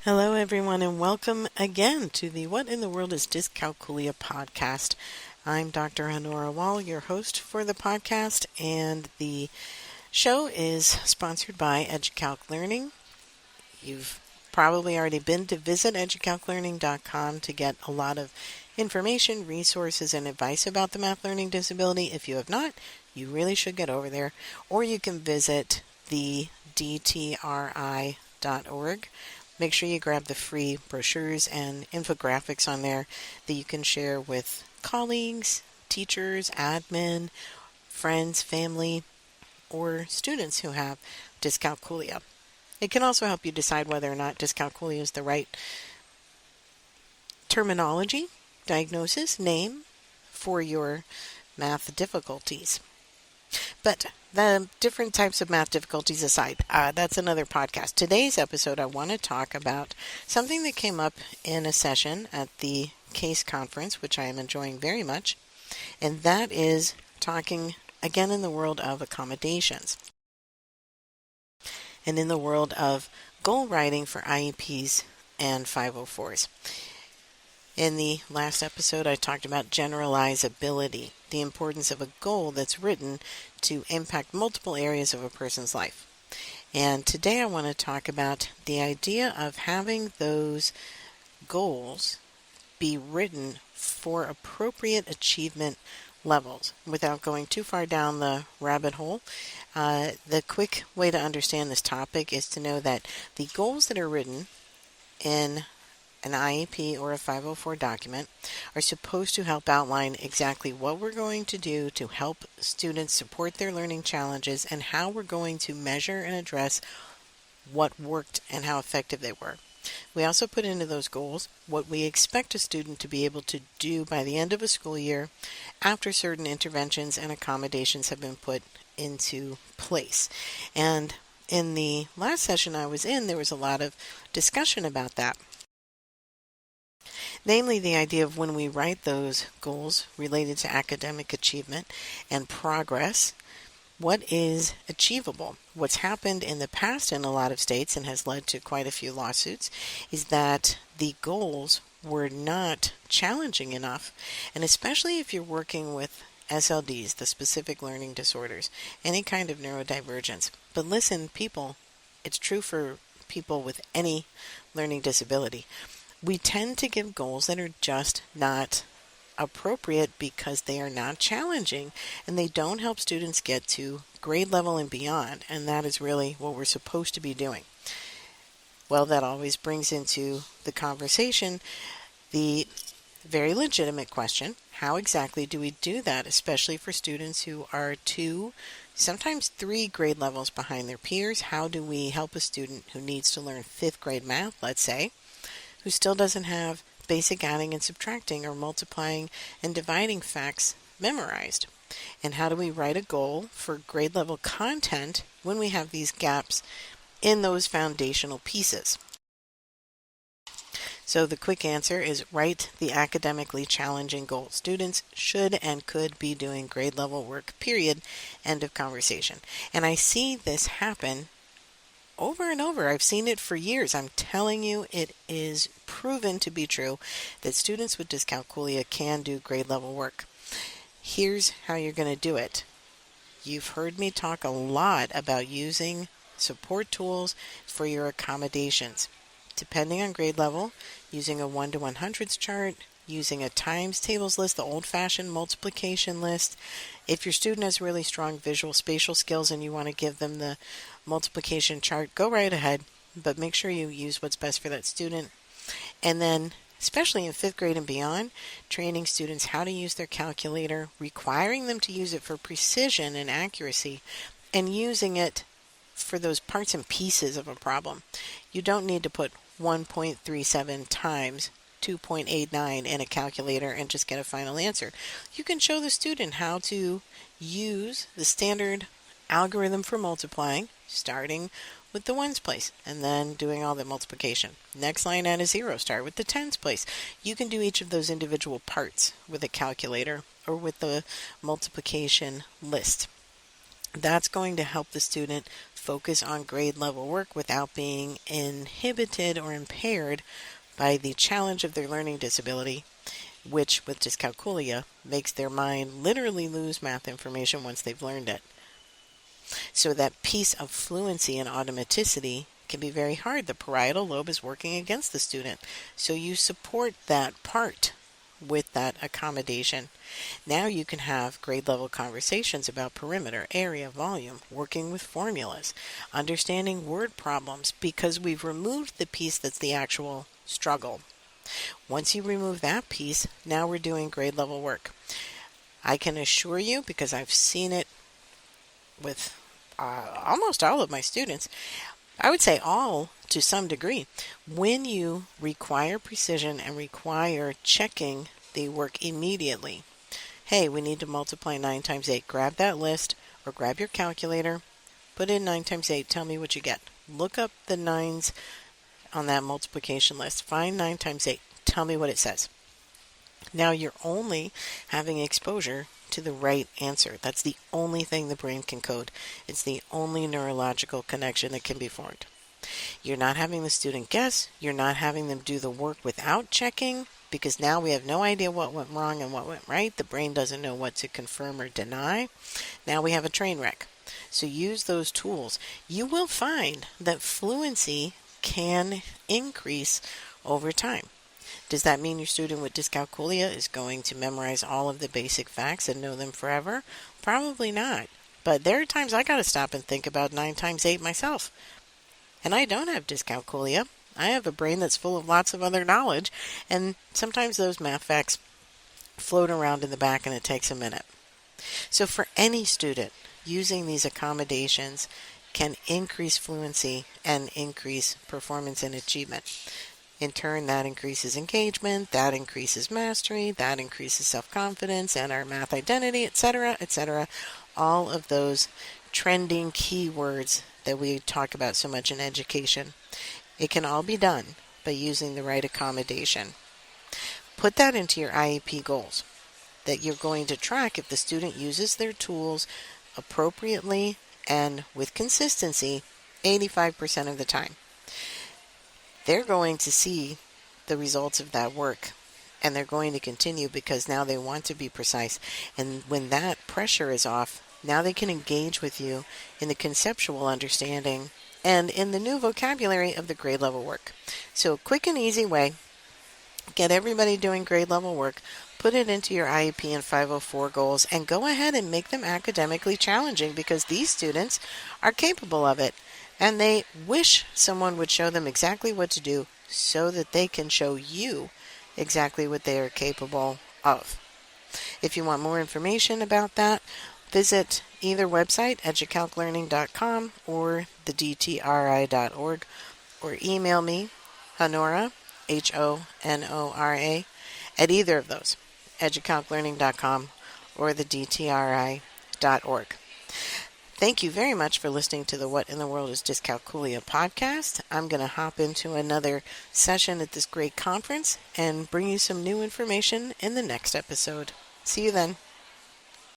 Hello, everyone, and welcome again to the What in the World is Dyscalculia podcast. I'm Dr. Honora Wall, your host for the podcast, and the show is sponsored by EduCalc Learning. You've probably already been to visit educalclearning.com to get a lot of information, resources, and advice about the math learning disability. If you have not, you really should get over there. Or you can visit the dtri.org. Make sure you grab the free brochures and infographics on there that you can share with colleagues, teachers, admin, friends, family, or students who have dyscalculia. It can also help you decide whether or not dyscalculia is the right terminology, diagnosis, name for your math difficulties. But the different types of math difficulties aside, that's another podcast. Today's episode, I want to talk about something that came up in a session at the CASE conference, which I am enjoying very much, and that is talking again in the world of accommodations and in the world of goal writing for IEPs and 504s. In the last episode, I talked about generalizability, the importance of a goal that's written to impact multiple areas of a person's life. And today I want to talk about the idea of having those goals be written for appropriate achievement levels without going too far down the rabbit hole. The quick way to understand this topic is to know that the goals that are written in an IEP or a 504 document are supposed to help outline exactly what we're going to do to help students support their learning challenges and how we're going to measure and address what worked and how effective they were. We also put into those goals what we expect a student to be able to do by the end of a school year after certain interventions and accommodations have been put into place. And in the last session I was in, there was a lot of discussion about that. Namely, the idea of when we write those goals related to academic achievement and progress, what is achievable? What's happened in the past in a lot of states and has led to quite a few lawsuits is that the goals were not challenging enough, and especially if you're working with SLDs, the specific learning disorders, any kind of neurodivergence. But listen, people, it's true for people with any learning disability. We tend to give goals that are just not appropriate because they are not challenging and they don't help students get to grade level and beyond, and that is really what we're supposed to be doing. Well, that always brings into the conversation the very legitimate question, how exactly do we do that, especially for students who are 2, sometimes 3 grade levels behind their peers? How do we help a student who needs to learn 5th grade math, let's say, who still doesn't have basic adding and subtracting or multiplying and dividing facts memorized? And how do we write a goal for grade level content when we have these gaps in those foundational pieces? So the quick answer is write the academically challenging goal. Students should and could be doing grade level work, period. End of conversation. And I see this happen over and over. I've seen it for years. I'm telling you, it is proven to be true that students with dyscalculia can do grade level work. Here's how you're going to do it. You've heard me talk a lot about using support tools for your accommodations. Depending on grade level, using a 1 to 100s chart, using a times tables list, the old-fashioned multiplication list. If your student has really strong visual spatial skills and you want to give them the multiplication chart, go right ahead, but make sure you use what's best for that student. And then, especially in 5th grade and beyond, training students how to use their calculator, requiring them to use it for precision and accuracy, and using it for those parts and pieces of a problem. You don't need to put 1.37 times 2.89 in a calculator and just get a final answer. You can show the student how to use the standard algorithm for multiplying, starting with the ones place and then doing all the multiplication. Next line add a 0, start with the tens place. You can do each of those individual parts with a calculator or with the multiplication list. That's going to help the student focus on grade level work without being inhibited or impaired by the challenge of their learning disability, which with dyscalculia makes their mind literally lose math information once they've learned it. So that piece of fluency and automaticity can be very hard. The parietal lobe is working against the student. So you support that part with that accommodation. Now you can have grade level conversations about perimeter, area, volume, working with formulas, understanding word problems, because we've removed the piece that's the actual struggle. Once you remove that piece, now we're doing grade level work. I can assure you, because I've seen it with almost all of my students, I would say all to some degree, when you require precision and require checking the work immediately. Hey, we need to multiply 9 times 8. Grab that list or grab your calculator, put in 9 times 8, tell me what you get. Look up the 9s on that multiplication list. Find 9 times 8. Tell me what it says. Now you're only having exposure to the right answer. That's the only thing the brain can code. It's the only neurological connection that can be formed. You're not having the student guess. You're not having them do the work without checking, because now we have no idea what went wrong and what went right. The brain doesn't know what to confirm or deny. Now we have a train wreck. So use those tools. You will find that fluency can increase over time. Does that mean your student with dyscalculia is going to memorize all of the basic facts and know them forever? Probably not. But there are times I got to stop and think about 9 times 8 myself. And I don't have dyscalculia. I have a brain that's full of lots of other knowledge, and sometimes those math facts float around in the back and it takes a minute. So for any student, using these accommodations can increase fluency and increase performance and achievement. In turn, that increases engagement, that increases mastery, that increases self-confidence and our math identity, etc., etc. All of those trending keywords that we talk about so much in education. It can all be done by using the right accommodation. Put that into your IEP goals, that you're going to track if the student uses their tools appropriately and with consistency 85% of the time. They're going to see the results of that work, and they're going to continue because now they want to be precise. And when that pressure is off, now they can engage with you in the conceptual understanding and in the new vocabulary of the grade level work. So quick and easy way, get everybody doing grade level work, put it into your IEP and 504 goals, and go ahead and make them academically challenging, because these students are capable of it. And they wish someone would show them exactly what to do so that they can show you exactly what they are capable of. If you want more information about that, visit either website, educalclearning.com or thedtri.org, or email me, Honora, Honora, at either of those, educalclearning.com or thedtri.org. Thank you very much for listening to the What in the World is Dyscalculia podcast. I'm going to hop into another session at this great conference and bring you some new information in the next episode. See you then.